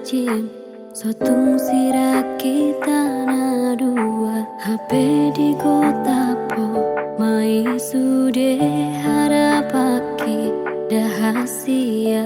jim sotung sira kita na dua HP di kota po mai sude harapaki dahasia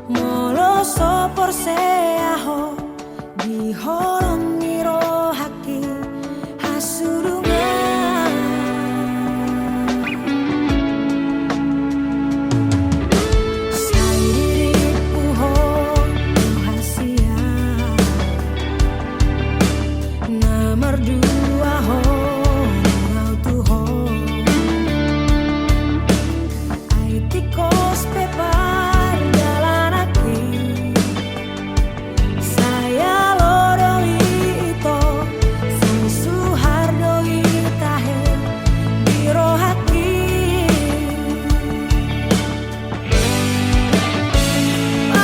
Molo sopor se aho di horon niro haki hasurungan sairiripu ho rahasia nomor dua ho rau tu ho aitikos pepar jalan aki saya loroi ito sang suhardoi tahe biro haki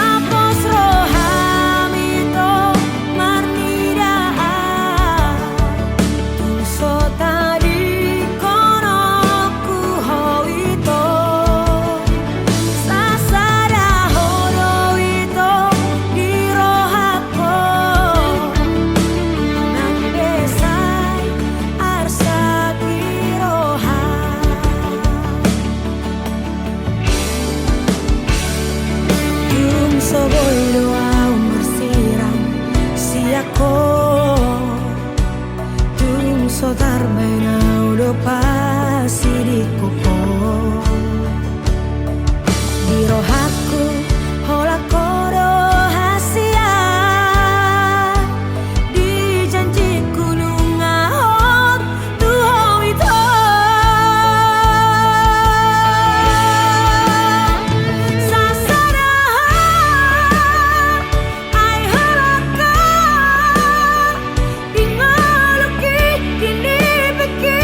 apos rohamito marnidaan tulso tadi konoku ho ito sasada hodo ito biro hako nang besai arsa kiroha Tum soboy doa umbersiram siako Tum sotar baina udo pasi di koko Biro haku hola kodo hasia di janji gunung ahok tuho ito sasada ai halaka di maluki kini beki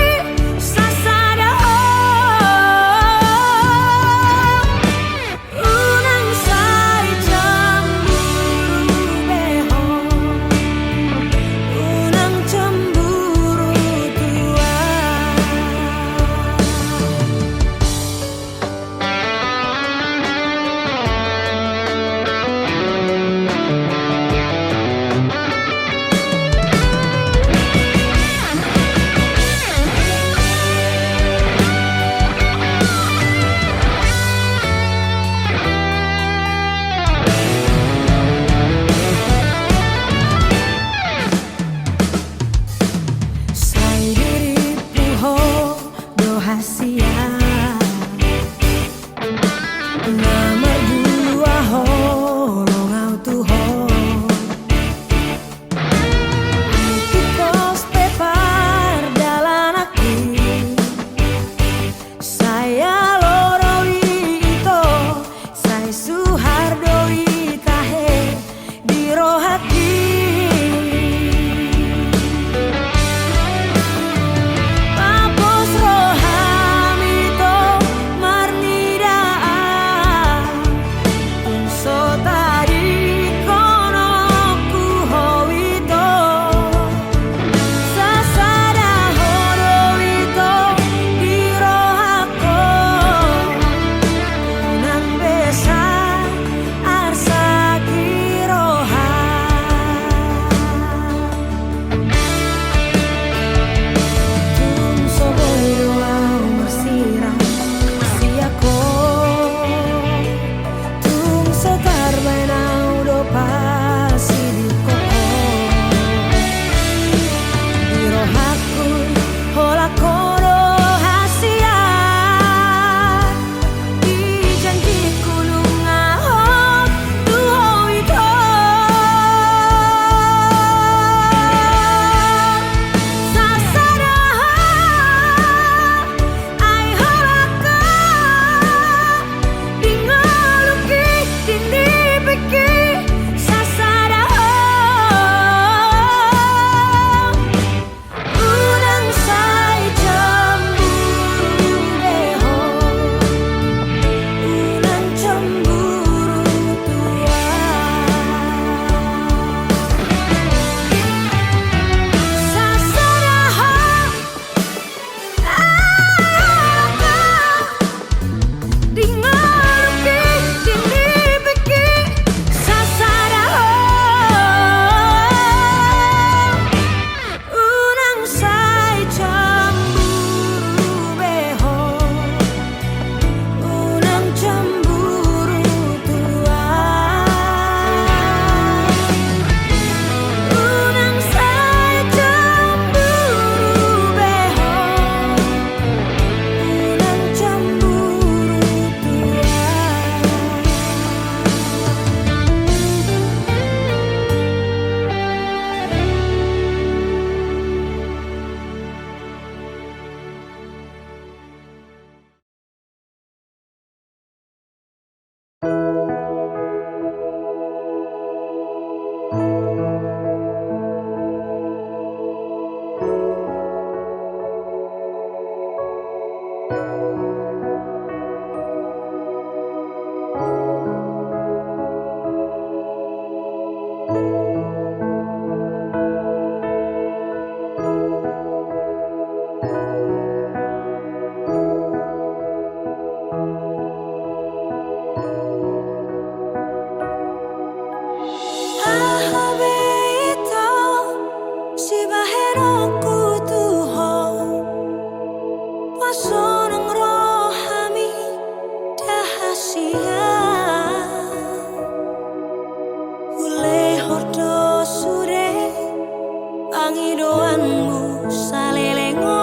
wangi doanmu salelengo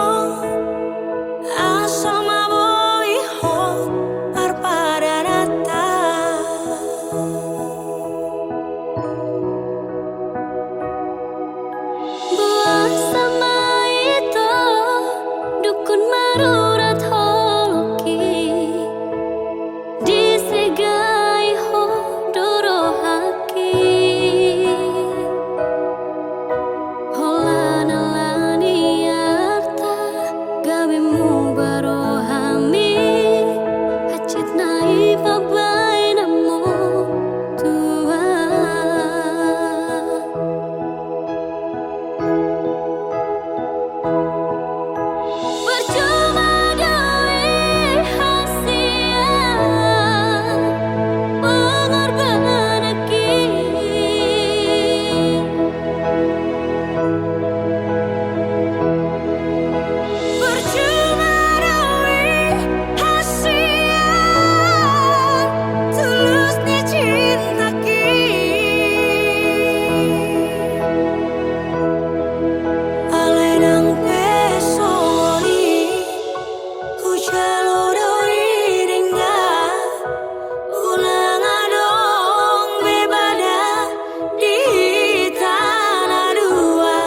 asal maboi ho arpada data Buah sama itu dukun marurat holoki disegai ho dorohaki holana lani arta gawe mu barohami hacit nai babai namu tua percuma doi hasil pengorbanan aki percuma doi hasil tulusnya cinta ki alenang pesoni hujalo doi dengar ulang adong bebada di tanah dua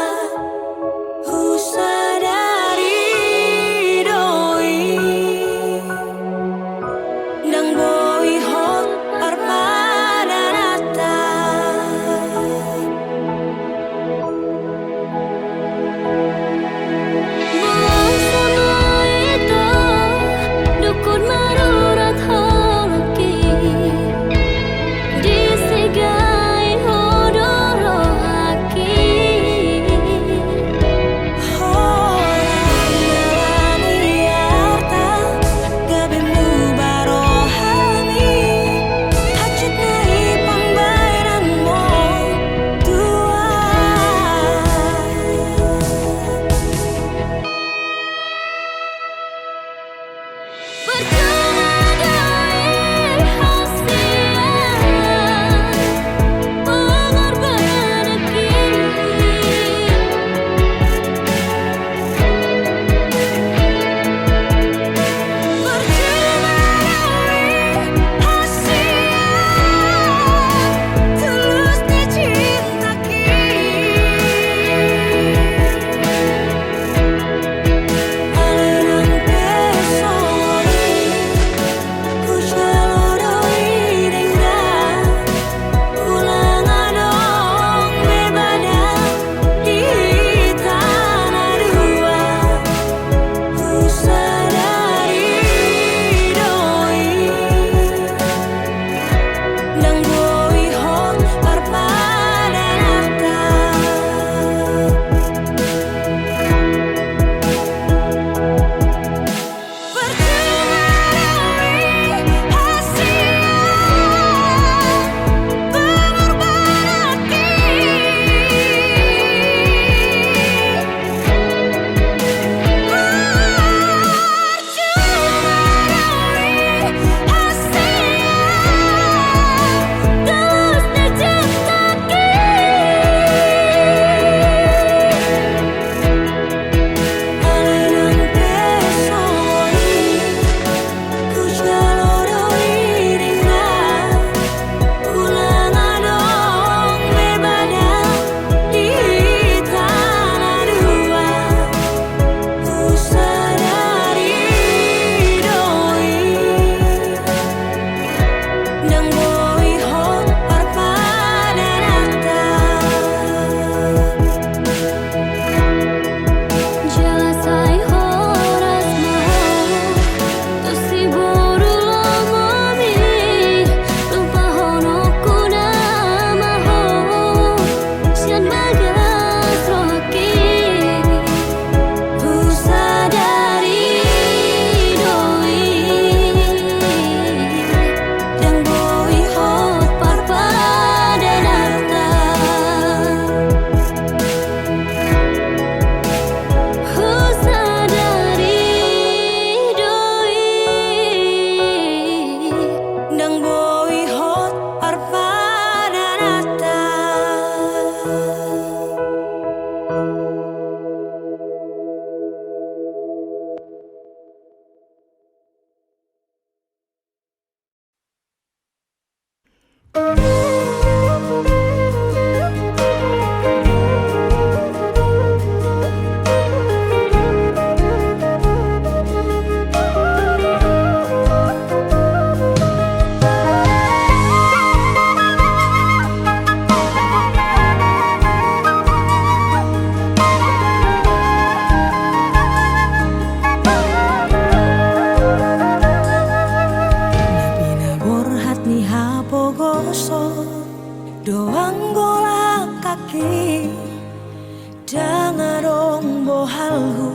halhu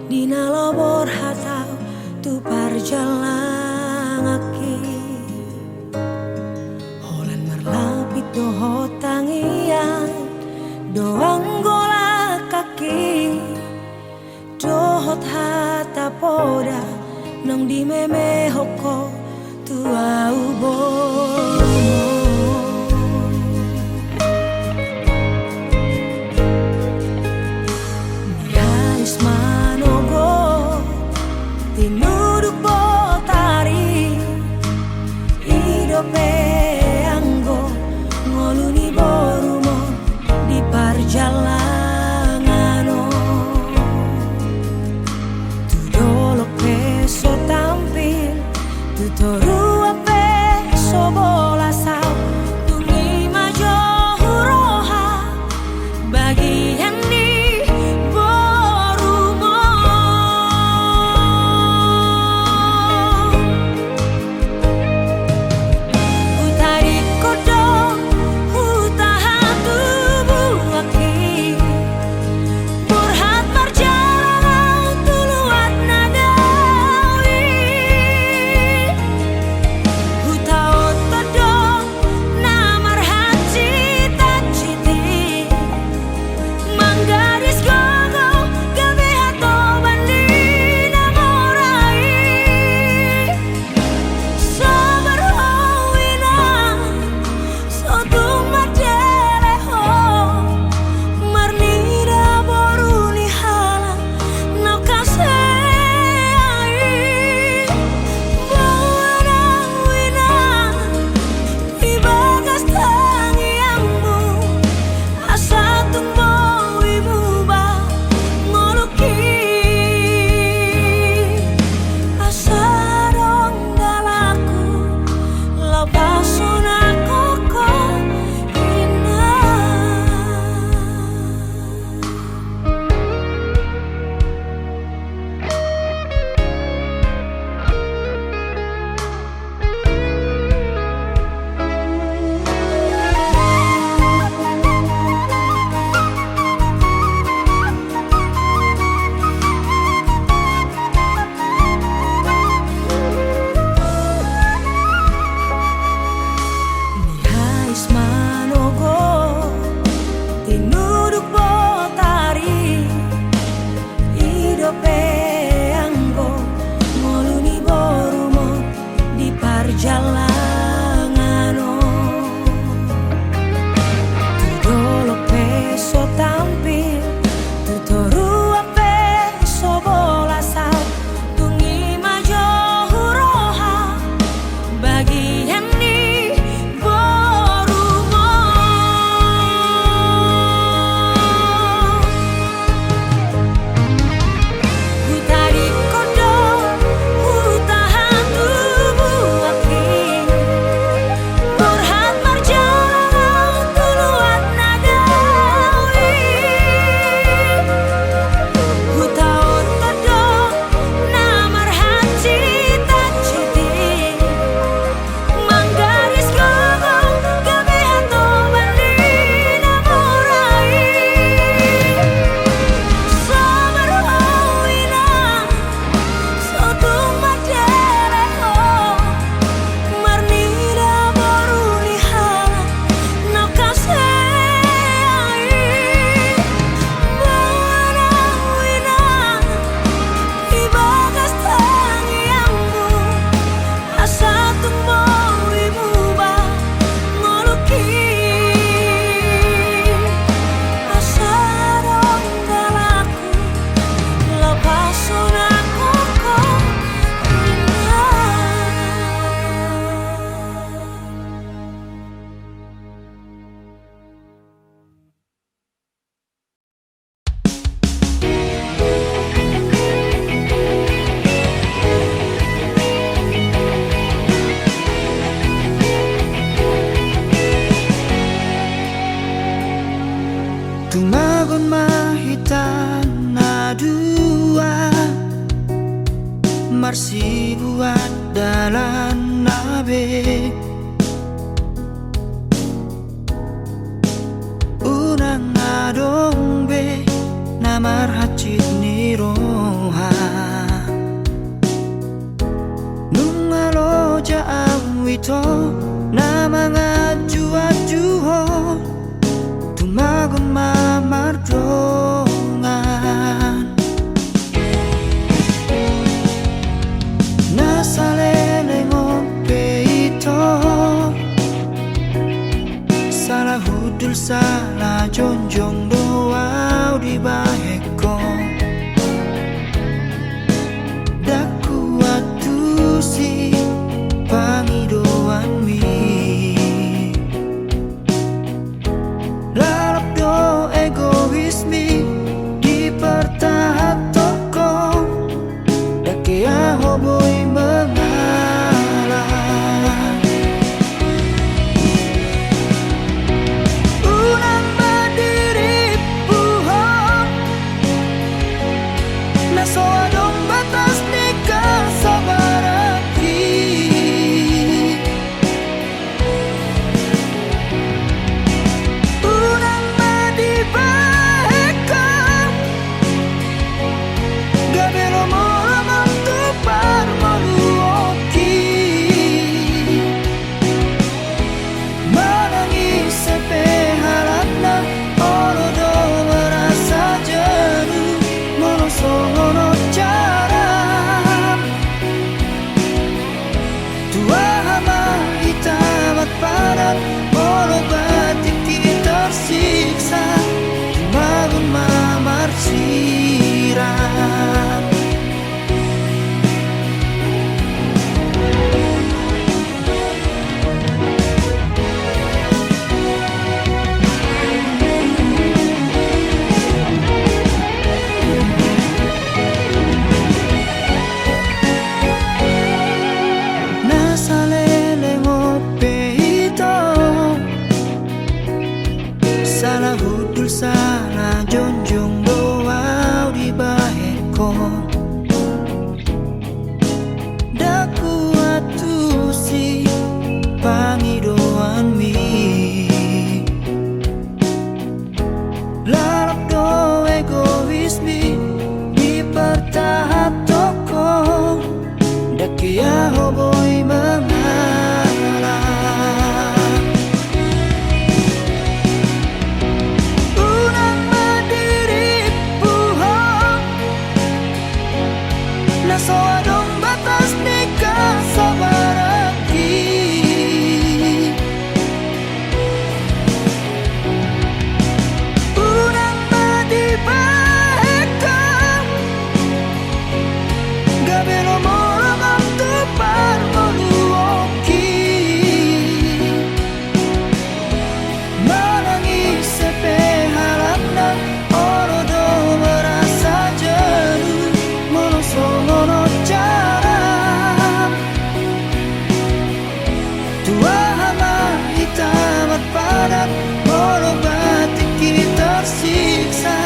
dina lobor hatau tu parjalang aki holan marlapit doho tangian doang gola kaki dohot hata poda nong di meme hoko tu aubo tinuduk botari idope anggo ngoluni borumo di parjalangano tu dolok peso tampil tu toru ape so bola sao tungi majo huroha bagian di Jalangano tu dolok peso tampil tu toru ape so bola sao tungi majo huroha bagian di borumo hutari kodo hutahan tubuh aki Burhat marjalang tuluat nadawi Hutaut todok namar haji tak citi Manggaris gogong gabe hato bandi namurai Sabar hawina sotung madeleho Marnida boruni hala no kasei Bawana wina ibagas tangiammu Asa tumbo imuba ngoluki Asa dong galaku lepasun aku kok Tumagon mahitan na dua Marsi buat dalan nabe Unang adong be na marhacit ni roha nungalo jaang wito na mga juwa-juho tumagon mamardongan nasa lelengong peito salah hudul salah jonjong doa di baheko daku atu si pangidoan mi larap do egois mi di pertahat toko dake ahoboy mengalah unang berdiri puhong naso adong batas nikah sabaraki unang madibahekam gabelo moramam tupar maluoki menangis sepe harapna oro do merasa jenuh monosono cara tua hama hitamat padat oro batik kita tersiksa dimagun mamar sirat nasa lelengong peito salah hudul salah jonjong doa di baheko daku atu si pangidoan mi larap do egois mi di pertahap toko dake ahoboy mengalah unang berdiri puhong naso adong batas nikah sabaraki unang madibahekam gabelo moramam tupar maluoki menangis sepe harapna oro do merasa jenuh monosono cara tua hama hitamat padat oro batik kita tersiksa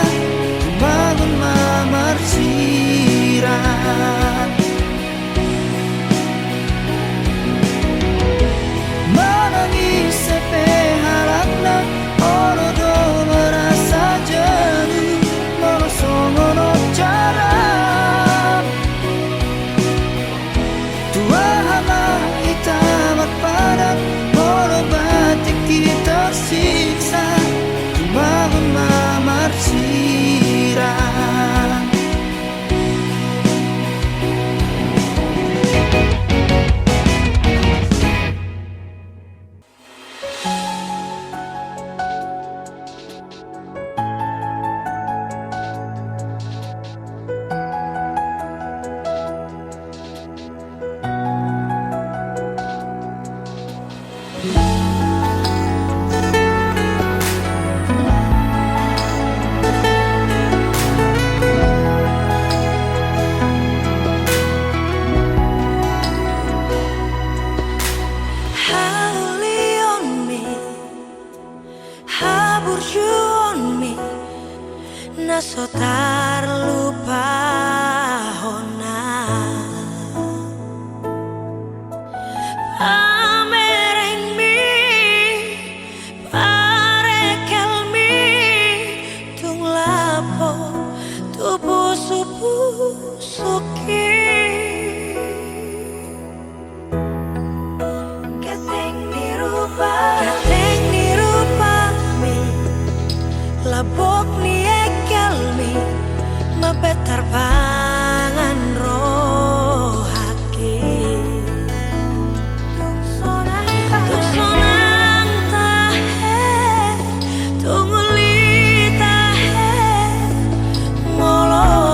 dimagun mamar sirat menangis sepe harapna oro do merasa jenuh monosono cara tua hama hitamat padat oro batik kita tersiksa dimagun mamar sirat naso tarlupa hona pamereng mi parekel mi tung lapo supu-supu suki Keteng nirupami Labok ni ekelmi Mabetar pangan rohaki Tuk sonang tahe Tunguli tahe Molo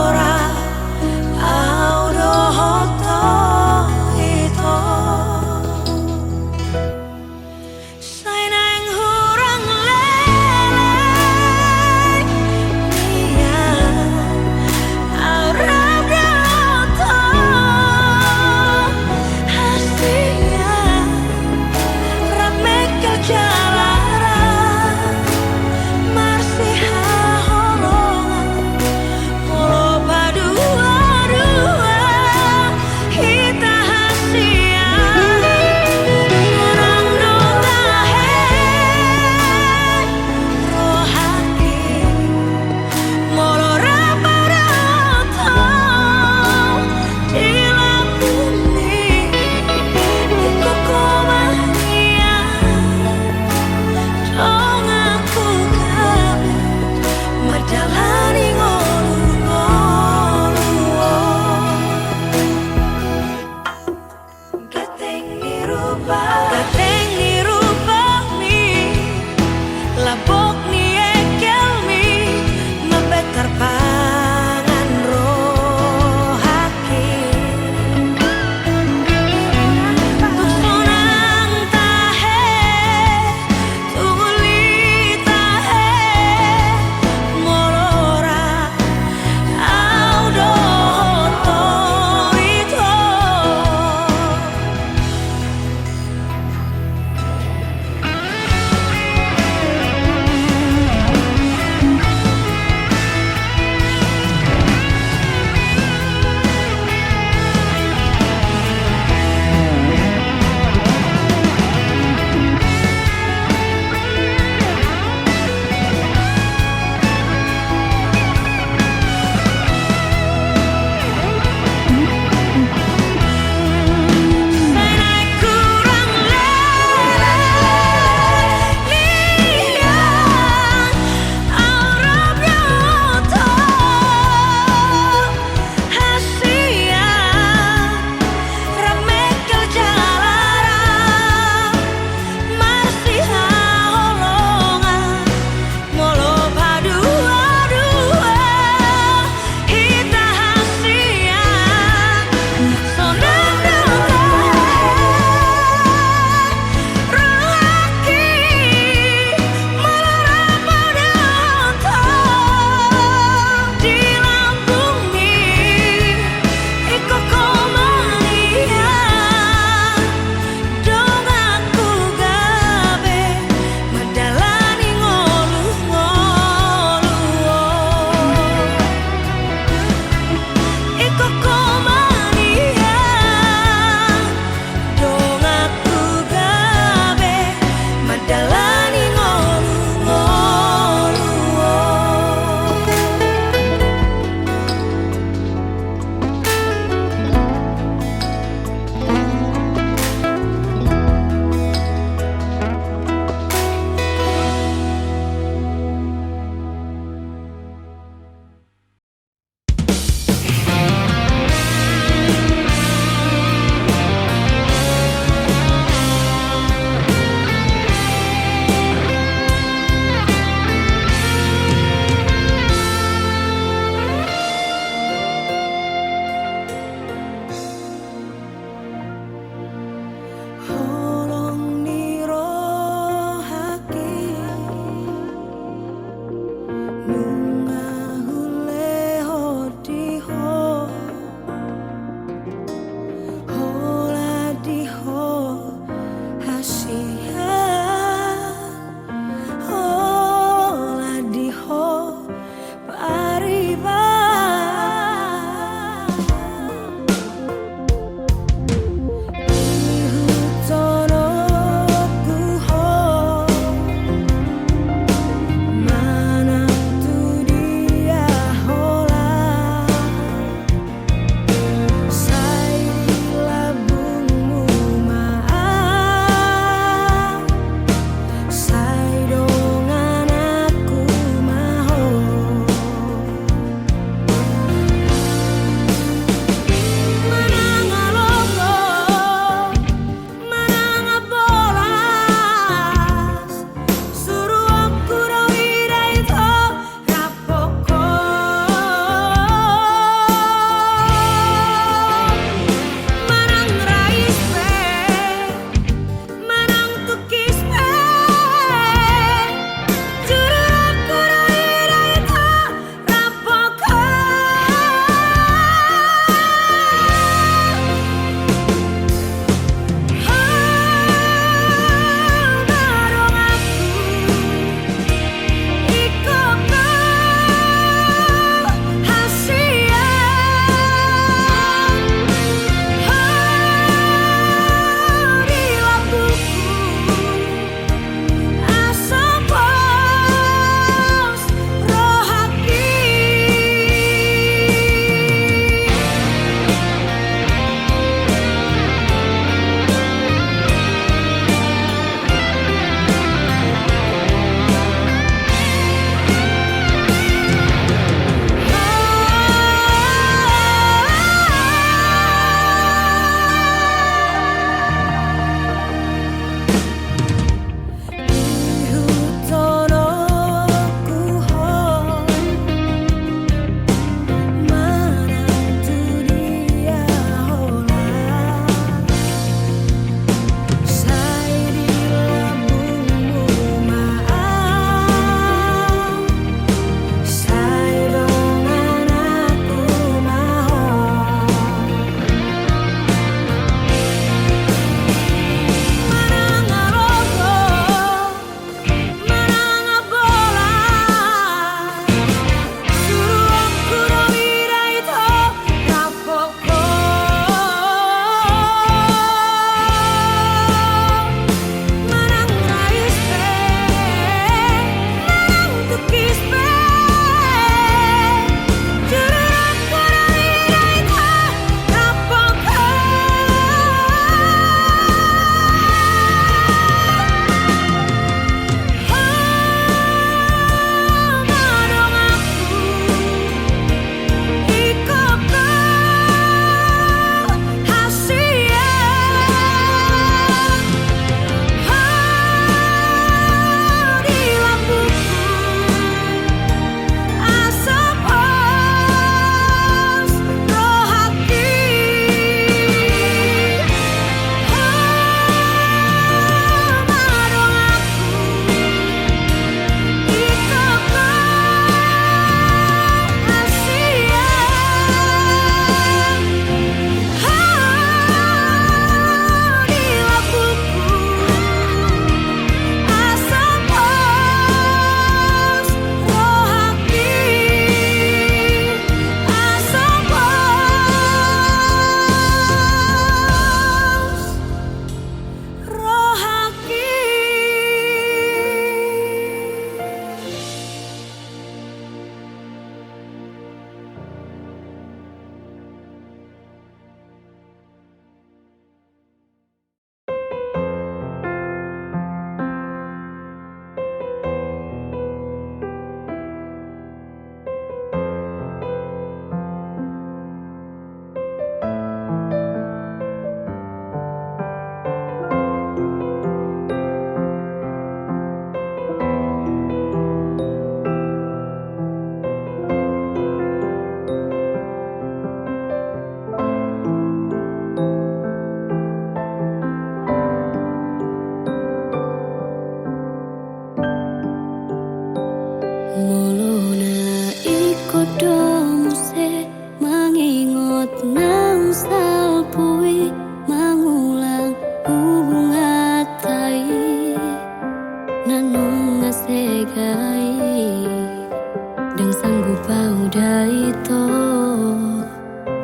itu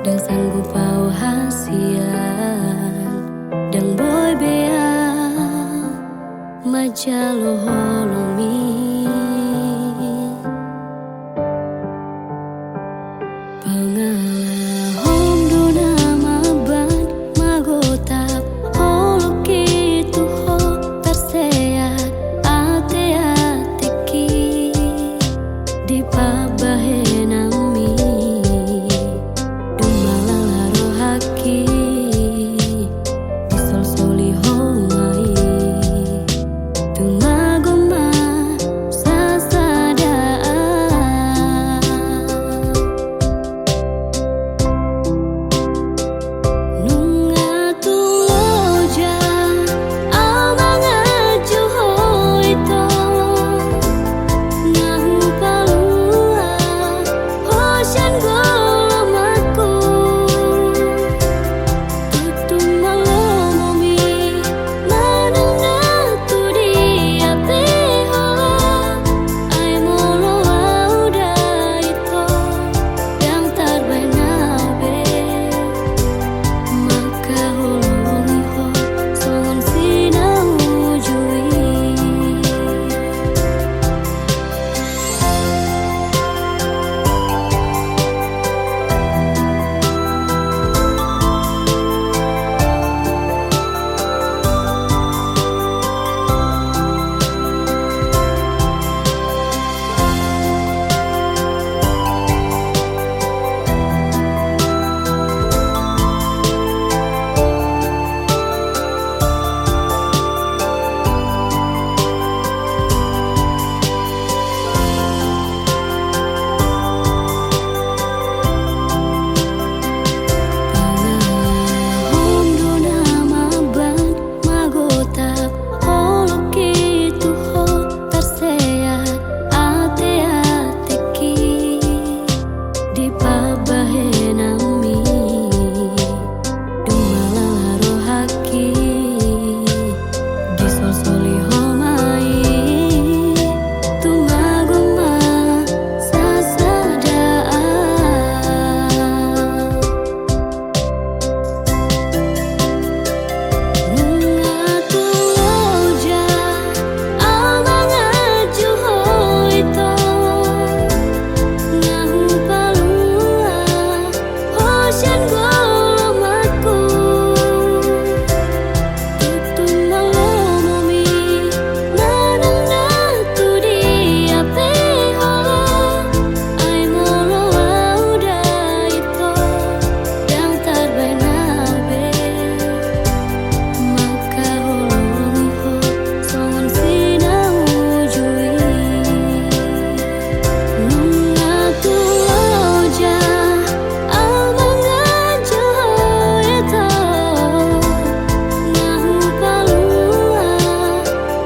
dan sanggup pau hasian dan boy bea majalo holomi pangalahom duna maban magotap holo kitu ho terseat ate ateki di pabahenami dumalala rohaki disol soli homai tumagoma sasadaan nunga tuloja amanga juho ito ngahu palua hosyan golomaku tutum malomomi mananga tu dia peho ay molo auda ito yang tarbainabe maka holongiho songon sinawujui pangalahom duna maban magotap holo kitu ho terseat ate ateki di pabahenami dumalala rohaki disol soli homai tumagoma sasadaan nunga tuloja amanga juho ito ngahu palua hosyan golomaku tutum malomomi mananga tu dia peho ay molo auda ito yang tarbainabe maka holongiho songon sinawujui nunga tuloja amanga juho ito ngahu palua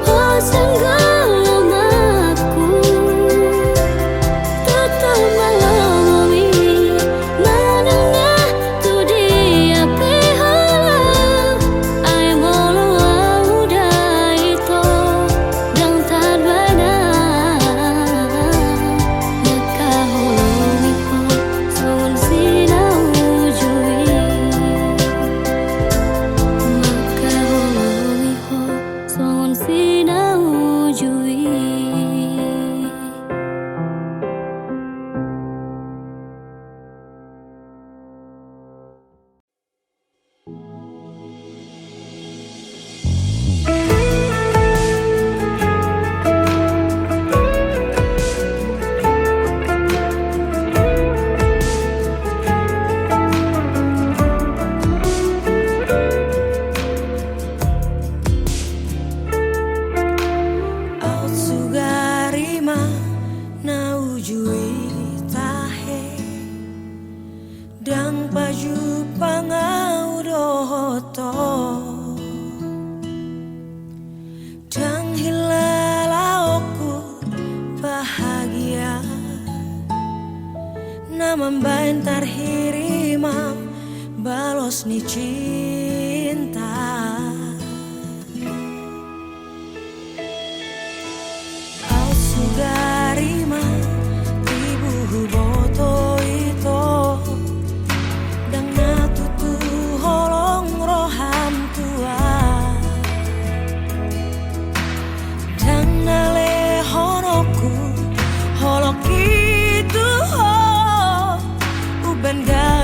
hosyan golomaku tutum malomomi mananga tu dia peho ay molo auda ito yang tarbainabe maka holongiho songon sinawujui maka holongiho songon sinawujui. Au sugarima naujui tahe dang baju pangau dohoto dang hilalaoku bahagia namambain tarhirima balos ni cinta au sugarima ibu boto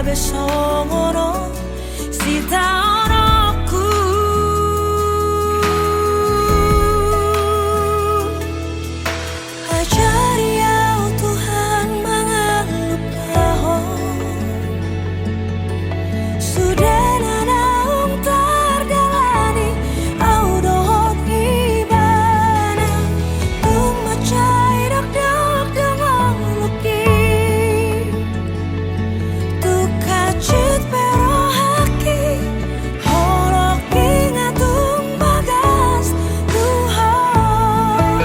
gabe songono sita onoku. Ajari au Tuhan mangan lupaho. Sudah nanaung tardalani au dohot ibana. Tung macai dak dak dengan luki. Tu kacit pero haki. Holok ingat tung bagas Tuhan.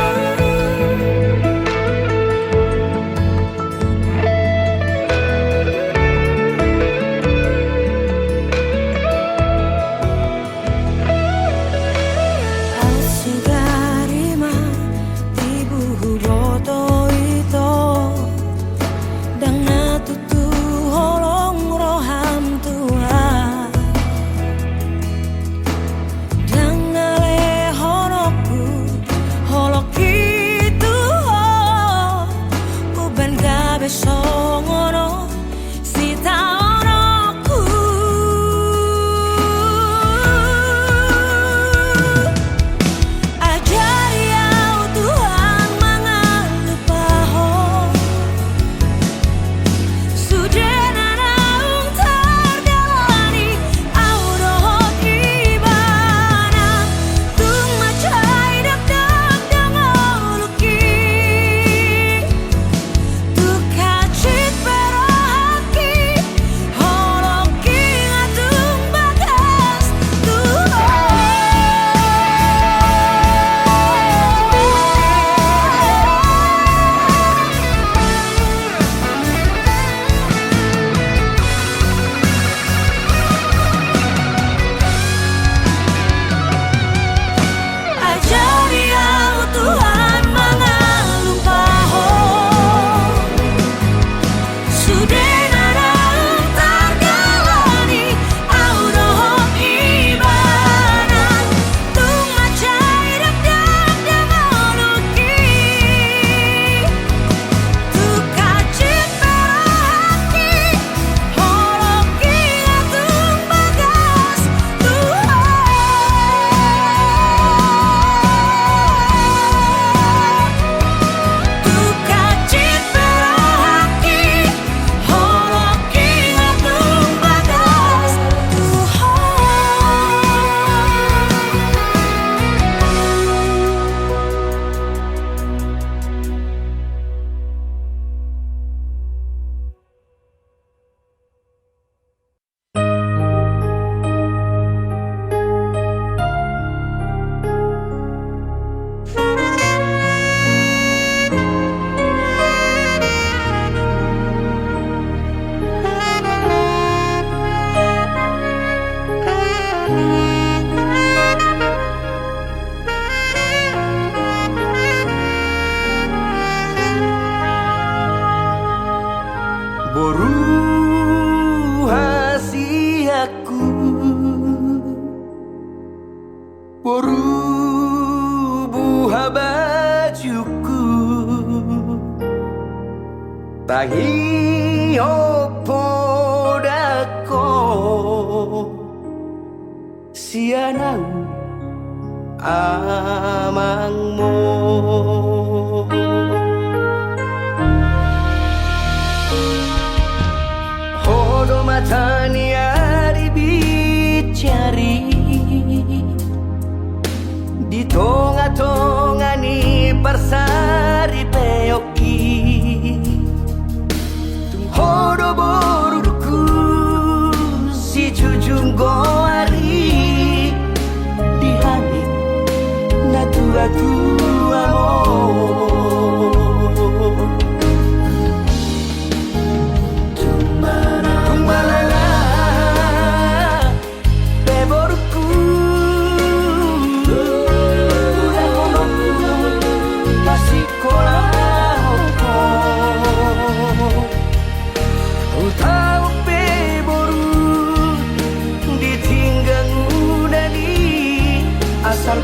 Au sigarima tibu boto ito dang natutu holong roham Tuhan dang nale honoku holok itu uban gabe songono sita onoku. Ajari au Tuhan mangan lupaho. Sudah nanaung tardalani au dohot ibana. Tung macai dak dak dengan luki. Tu kacit pero haki. Holok ingat tung bagas Ajari au Tuhan mangan lupaho. Sudah nanaung tardalani au dohot ibana. Tung macai dak dak dengan luki. Tu kacit pero haki. Holok ingat tung bagas Tuhan. Tu kacit pero haki. Holok ingat tung bagas Tuhan. Boru hasiaku, boru buha bajuku, tangi opo dako sianau amangmu. Hodo matanya dibicari di tonga-tongani persari peoki. Tung hodo boruku si jujung goari di hani na tua-tua mo.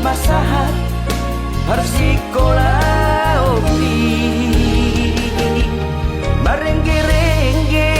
Masahat harus sekolah opi marengge-rengge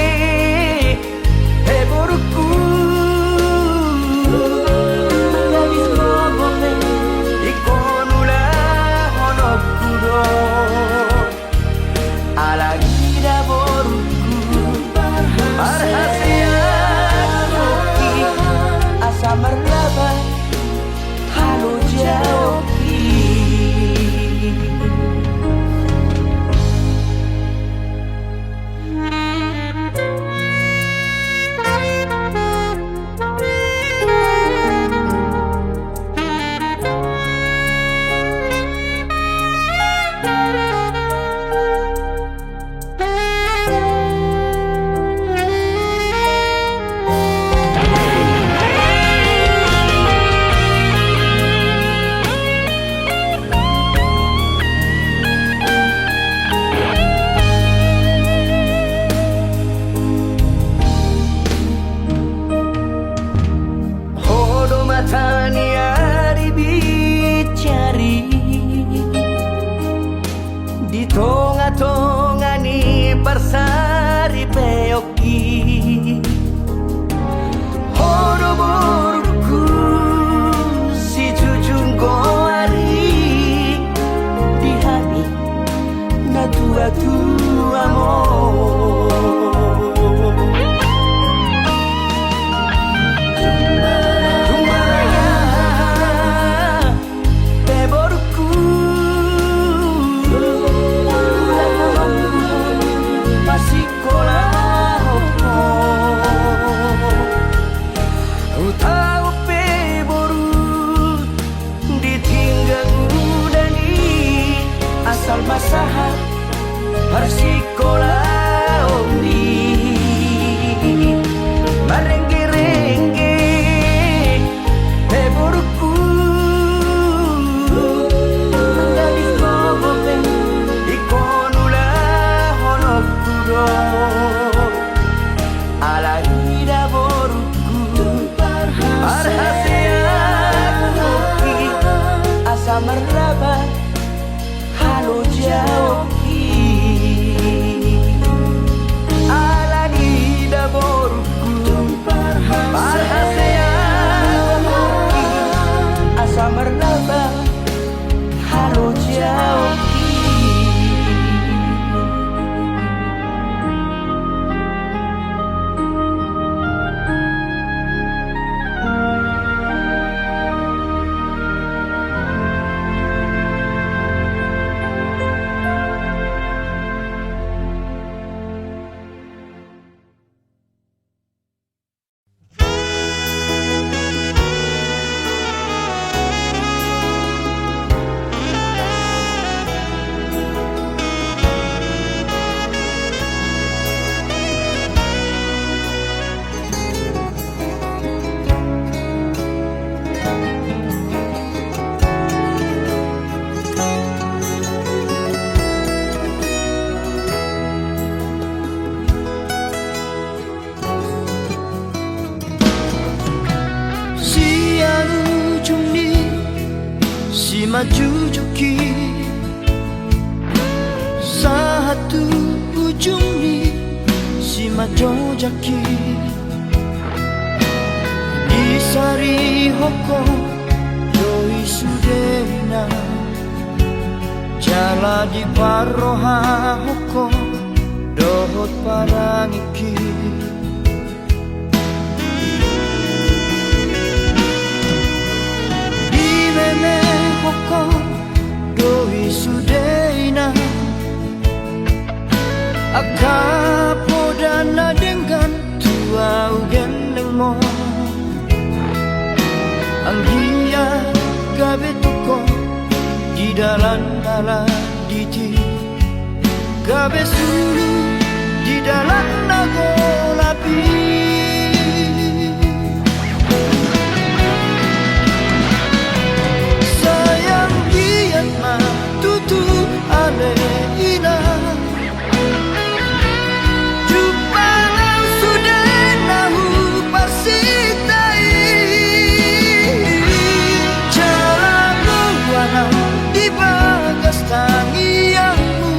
majujuki satu ujung ni si majojaki di sari hoko doi sudena jala di paroha hoko dohot parangiki di meme hoko doi sudena akapodana dengan tua ugendeng mo anggia gabe toko di dalam diti gabe sulu di dalam nago lapi sayang giat ma tutu ale ina tangianmu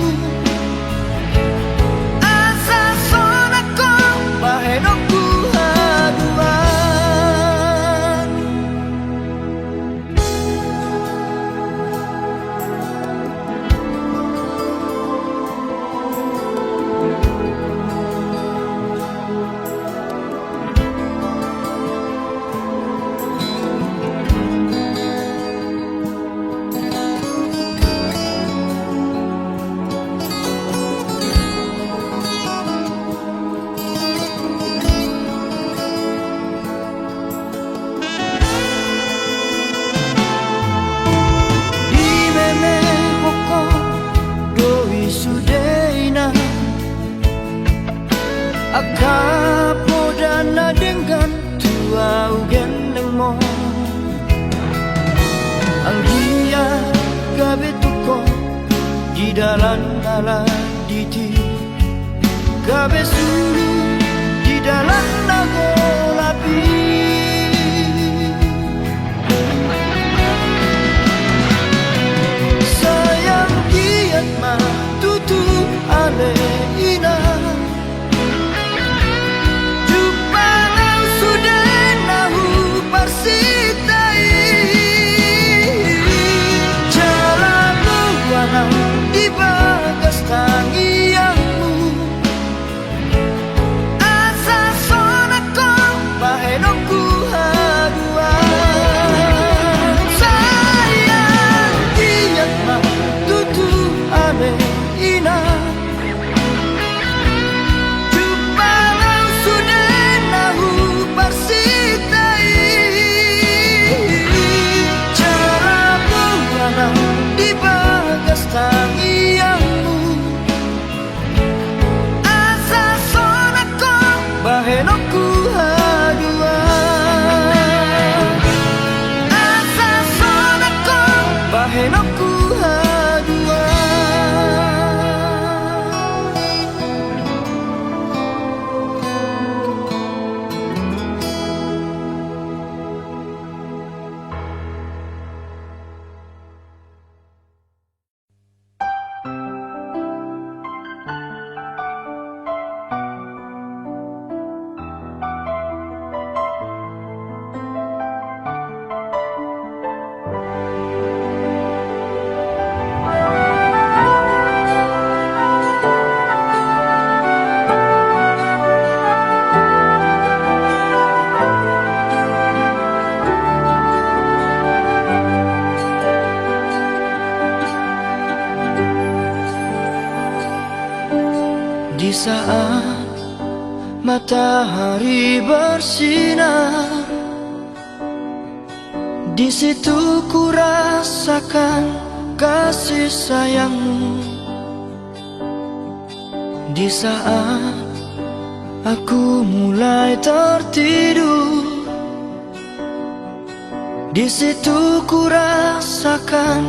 asa sonako bahenoku haduan akapodana dengan tua ugendeng mo anggia gabe tuko di dalam diti gabe sulu di dalam nago lapi sayang giat ma tutu ale ina di bagas tangianmu asa sonako bahenoku haduan sayang giat ma tutu ame ina jupalau sudah nahu parsitai cara buanang di bagas tangianmu asa sonako bahenoku haduan asa sonako bahenoku haduan di saat matahari bersinar, di situ ku rasakan kasih sayangmu. Di saat aku mulai tertidur, di situ ku rasakan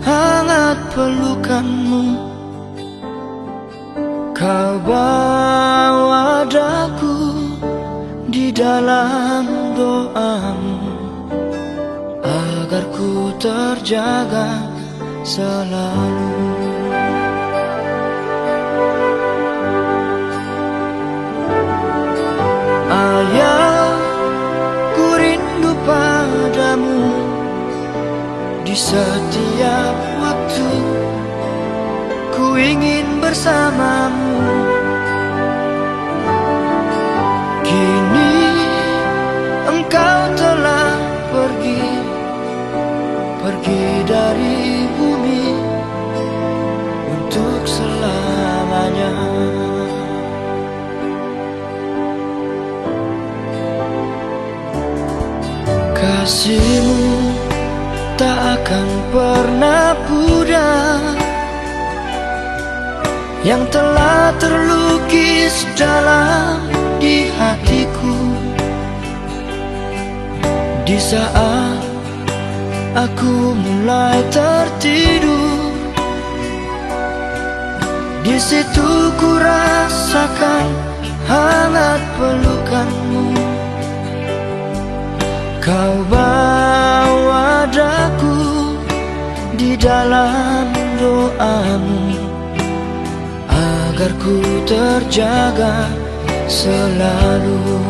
hangat pelukanmu. Kau bawa daku di dalam doamu agar ku terjaga selalu. Ayah, ku rindu padamu di setiap waktu. Ku ingin bersamamu. Kini engkau telah pergi dari bumi untuk selamanya. Kasihmu tak akan pernah pudar, yang telah terlukis dalam di hatiku. Di saat aku mulai tertidur, di situ ku rasakan hangat pelukanmu. Kau bawa daku di dalam doamu, agar ku terjaga selalu.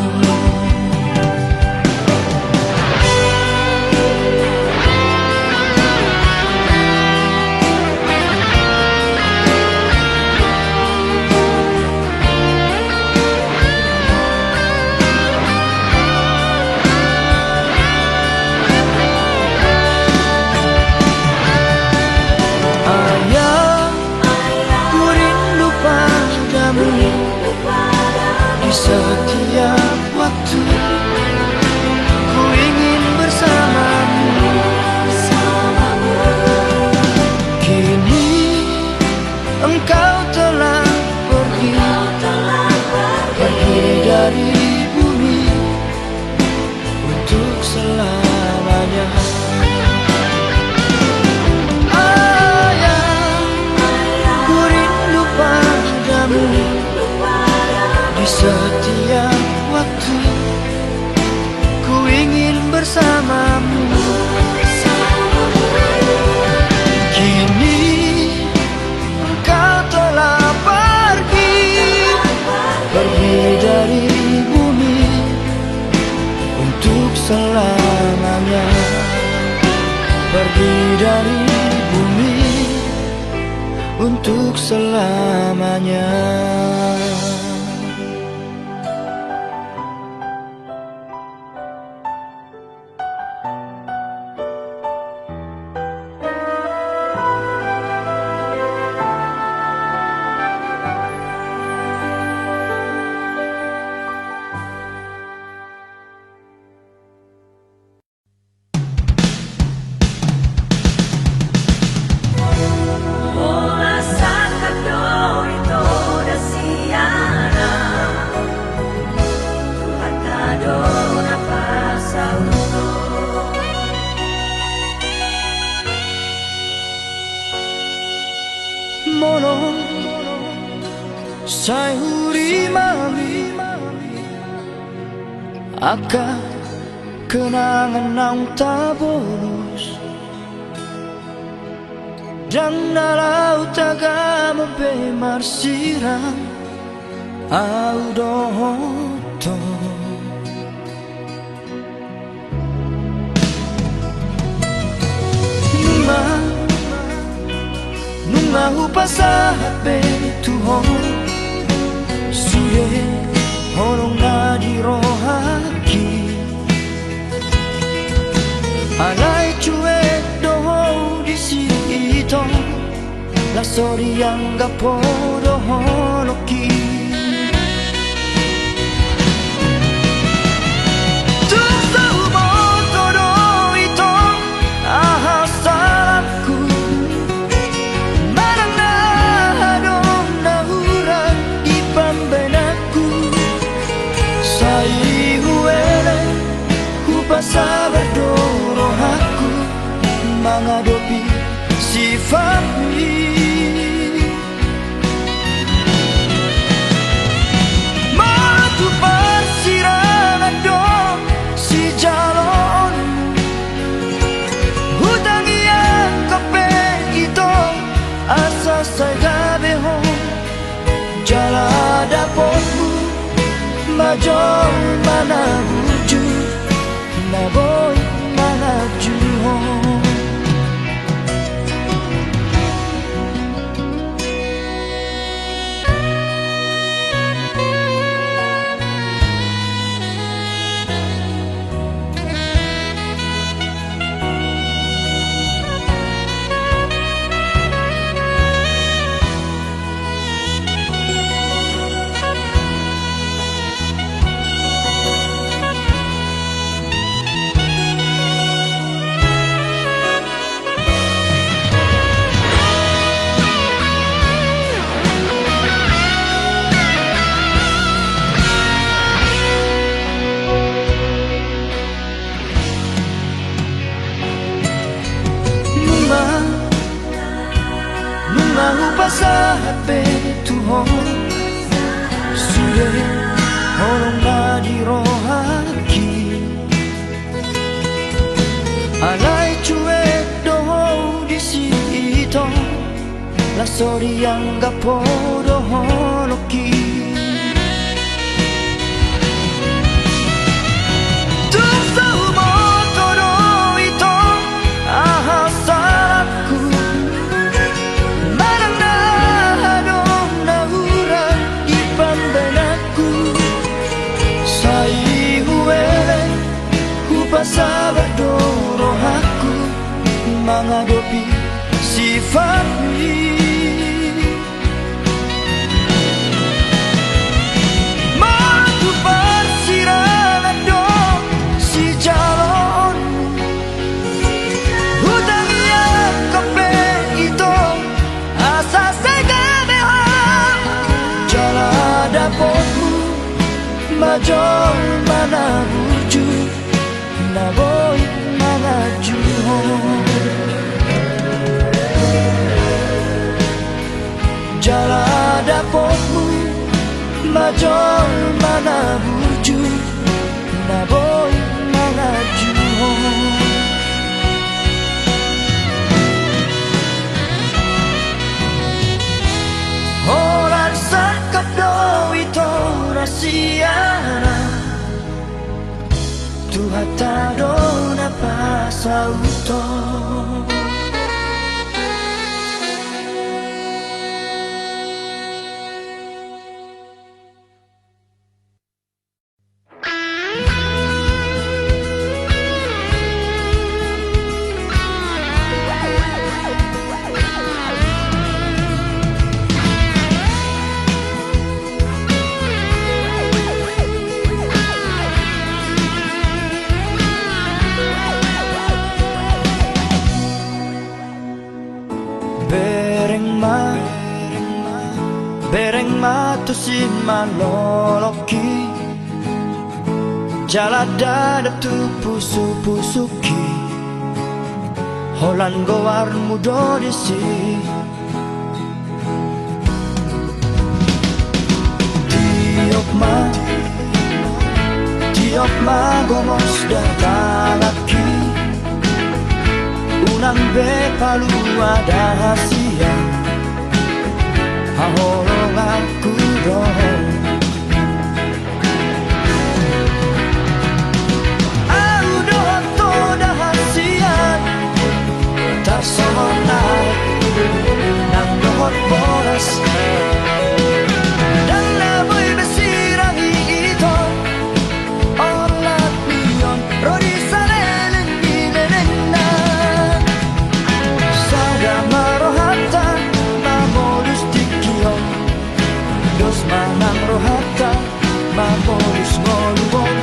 Di setiap waktu ku ingin bersamamu. Kini engkau telah pergi dari bumi untuk selamanya. Ayah, ku rindu padamu di setiap waktu. Ku ingin bersamamu. Kini engkau telah pergi dari bumi untuk selamanya. Pergi dari bumi untuk selamanya. Mono sayuri mami aka kenangan nang tabolos dan nalau taga mabe marsirang au dohoto nunga hupasahat be tuhong suye horong na di rohaki alay chue doho di si ito la sori yang gapo doho loki sabar dorong aku menghadapi sifatmu. Matu persirangan dong si jalon hutan majo manabuju naboy manajuho. Sa HP Tuhan sudah holong na di rohaki alay cuek doho di sito la sori yang gapo doho loki pasabado rohaku menghadapi sifatmu mampu persirangan dong si calon hutang yang kepe itu asa segabehan jalan dapatmu majol mana wujud naboy manajuho. Jala dapotmu majol mana wujud naboy manajuho. Orang sakap do itu rasiana Tuhan tadona pasauto. Bereng matu si maloloki jala dada tu pusu-pusuki holan gowar mudo disi tiok ma gomos datalaki unang be palu ada hasia haholong aku dong aku doang toda hasian tak semonai nang dohot boras dan naboy besirangi itu olat pion rodi salelen binenena sada marohatan mamolus dikion dos manang rohata mamolus ngoluon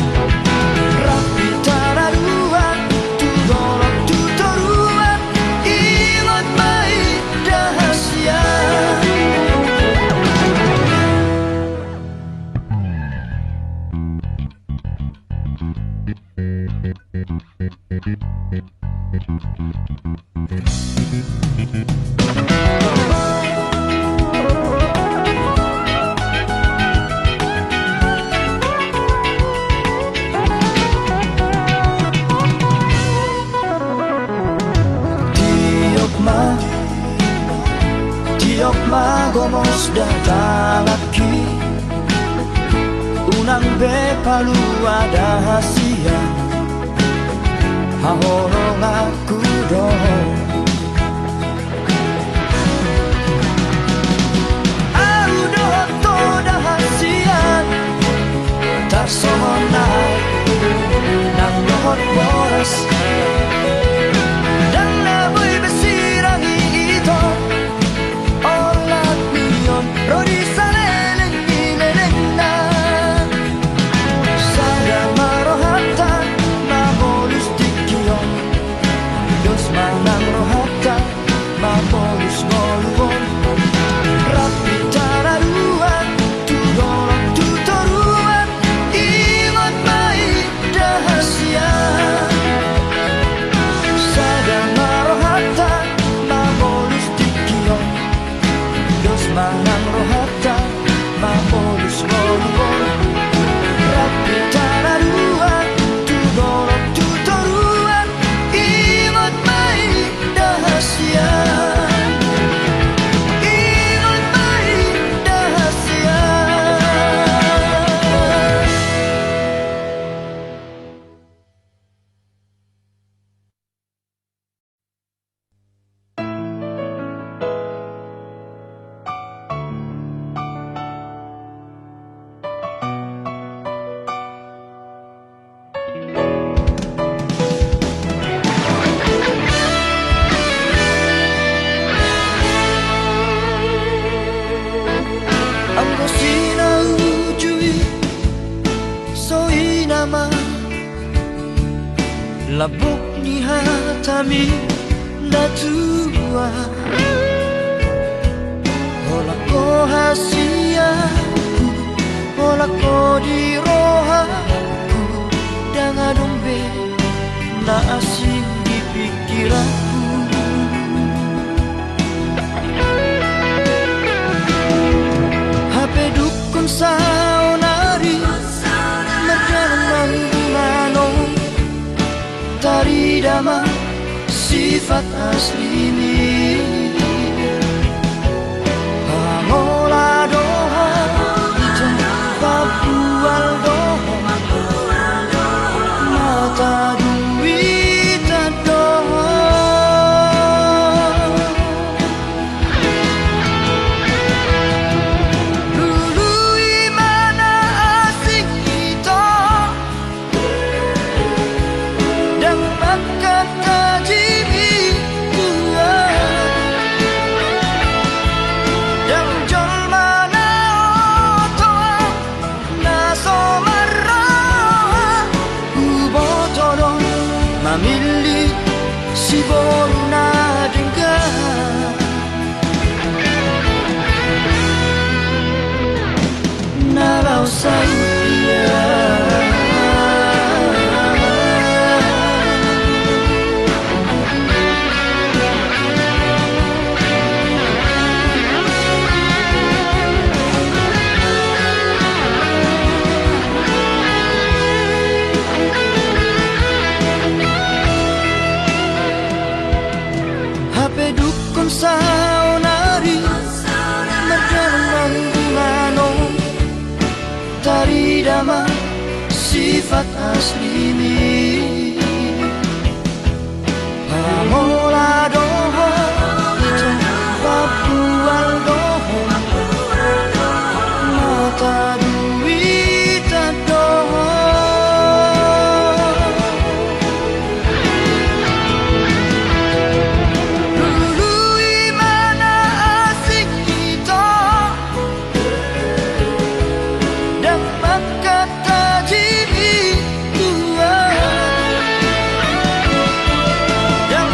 rapi tararuan tudolok tutoruan ingot mai dahasia palu ada hasia hahorong aku dong au doh toda hasian tak somonai nang dohot boras dan labui besirangi itu olat milion rodi saleleng mileleng na sada marohatan mamolus dikion dos manang rohatan mamolus ngoluon rapi tararuan tudolong tutoruan imot mai dahasia sada marohatan mamolus dikion dos manang rohatan mamolus ngoluon rapi tararuan tudolong tutoruan imot mai dahasia imot mai dahasia. Anggo sinaujui soinama labuk ni hatami datua hola ko hasiaku hola ko di rohaku danga dombe na asing di pikiranku HP dukun saunari merjanang bulanong tari dama sifat asli ini hangola doha itu papual doha mata duit doha Mamili si boruna dengar nalau saya dukun saunari merjanang bulanong tari dama sifat asli ini pamola doha itu papual doha mata duit doha yang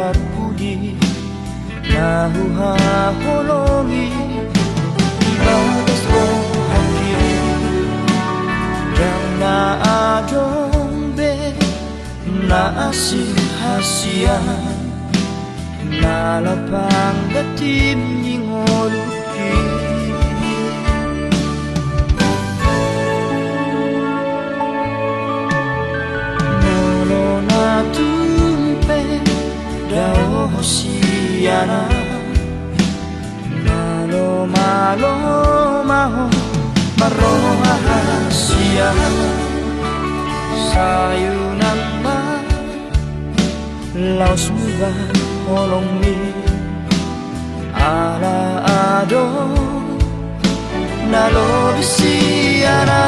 parpudi nahu haholongi ibadas rohaki yang na adombe na asih hasian na lapang datim nyingoluki nolo na tumpe dao hosiana malo malo maho maroha hasia sayunan ma laos muba holong mi ala ado nalo bisiana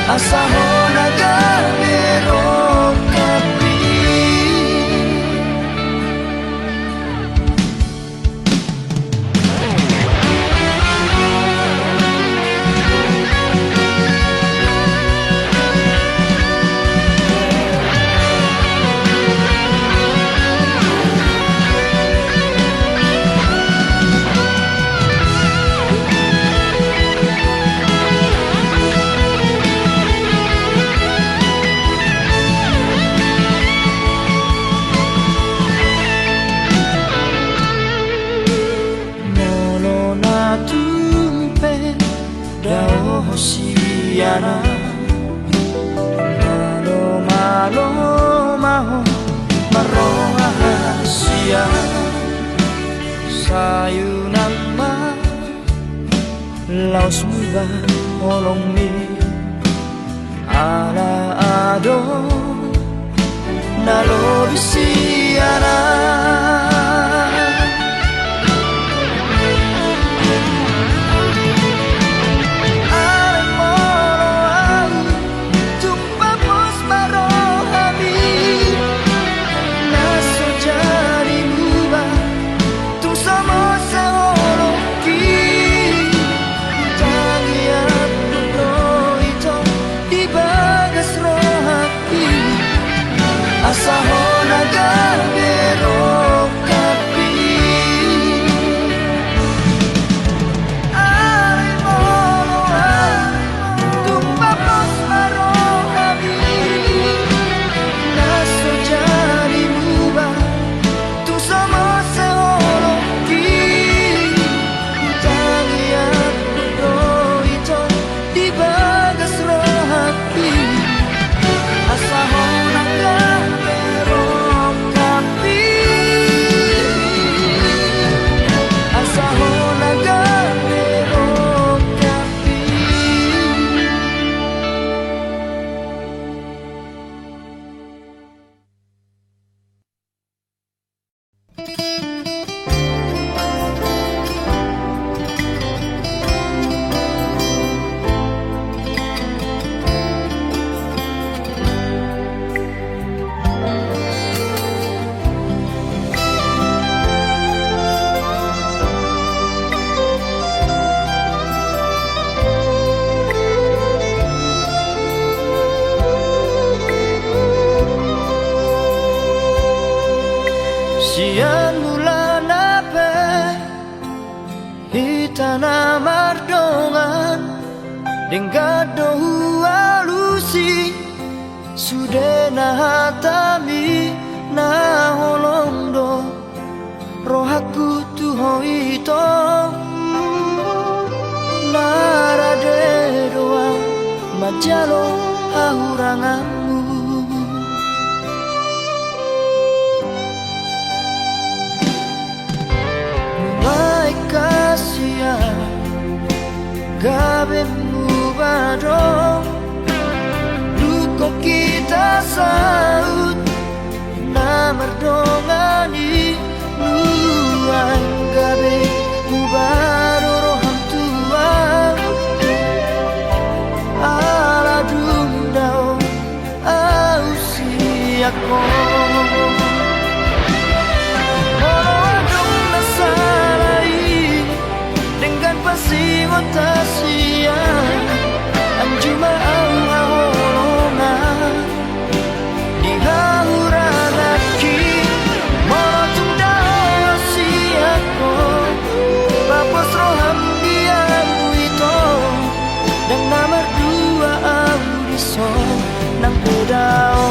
Asahona gamero kapi hosiana malo malo maho maroha hasia sayunan ma laos muba holong mi ala ado nalo bisiana Asahona gamero kapi Ay molo tumpa pos maro kami Naso jari muba tu sama seoloki Tangi aku itu di bagas rohaki Asahona gamero kapi Asahona gamero kapi Sian bulan ape hitana mardongan denggado alusi sudena hatami na holondo rohaku tuho ito narade doa majalo hahuranganmu kasia gabe mubado luko kita saut na merdongani nuang gabe watasia anjuma au haolonga dihahuranaki morotung dao siako papos roham diam wito dan nomor dua audiso nang pedao.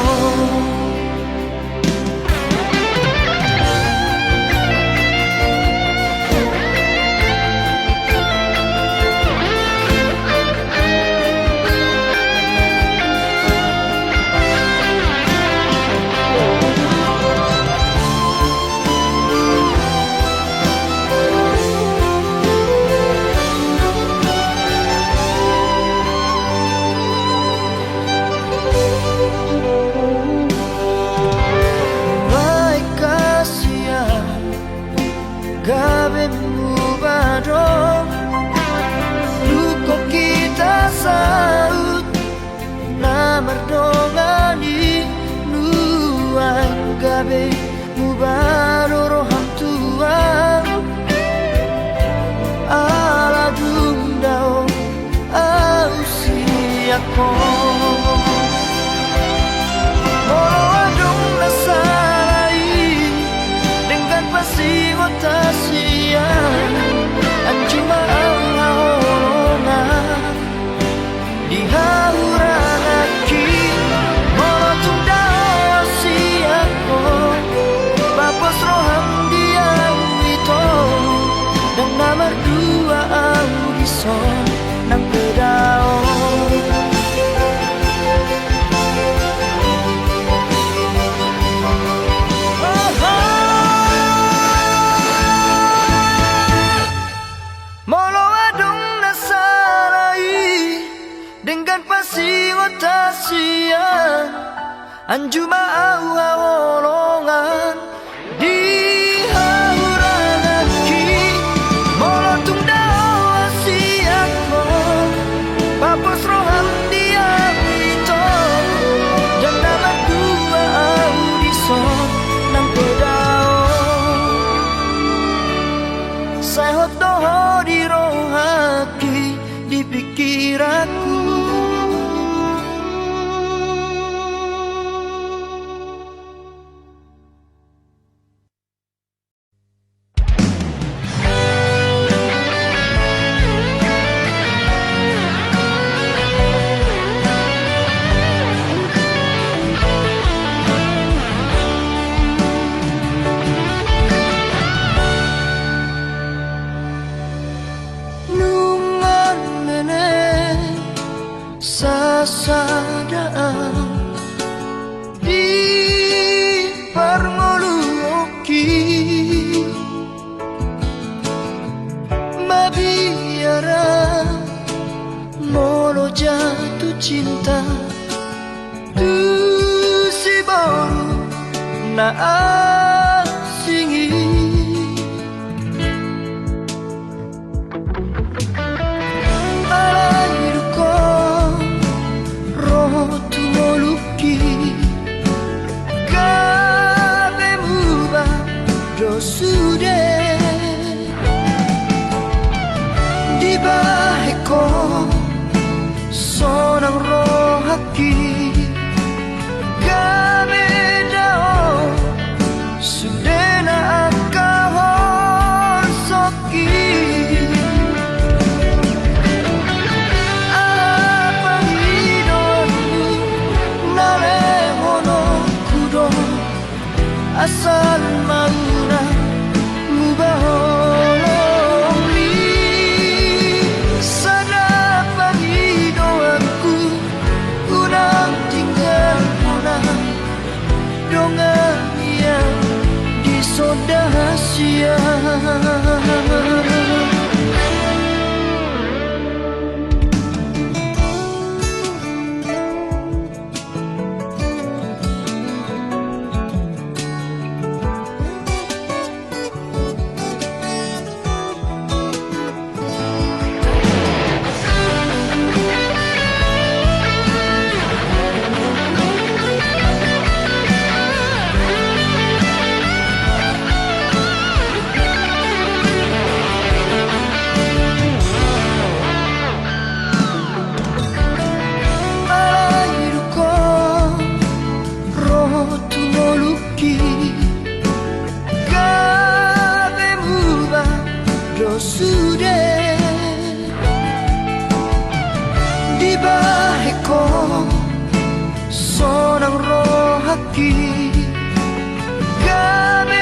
Gabe mubaro luko kita saut na merdongani nuang gabe mubaro roham tuang ala dundao au siako pasti watasia anjuma au haolonga dihahuranaki morotung dao siako papos roham diam wito dan nomor dua audiso nang pedao. Dengan pasti watasia anjuma au haolongan dihahuranaki morotung dao siako papos roham diam wito dan nomor dua audiso nang pedao saya hotoho di rohaki di pikiranku. Sasadaan di parngoluoki mabiara molo jatuh cinta tu si baru na asingi sudah di bahiko sonang rohaki kami dao sudah na akahon soki apa hidonmu nalehono kudo asal mauna mubaholoni sadapa hidoanku una Di bahe ko sonang rohaki Gabi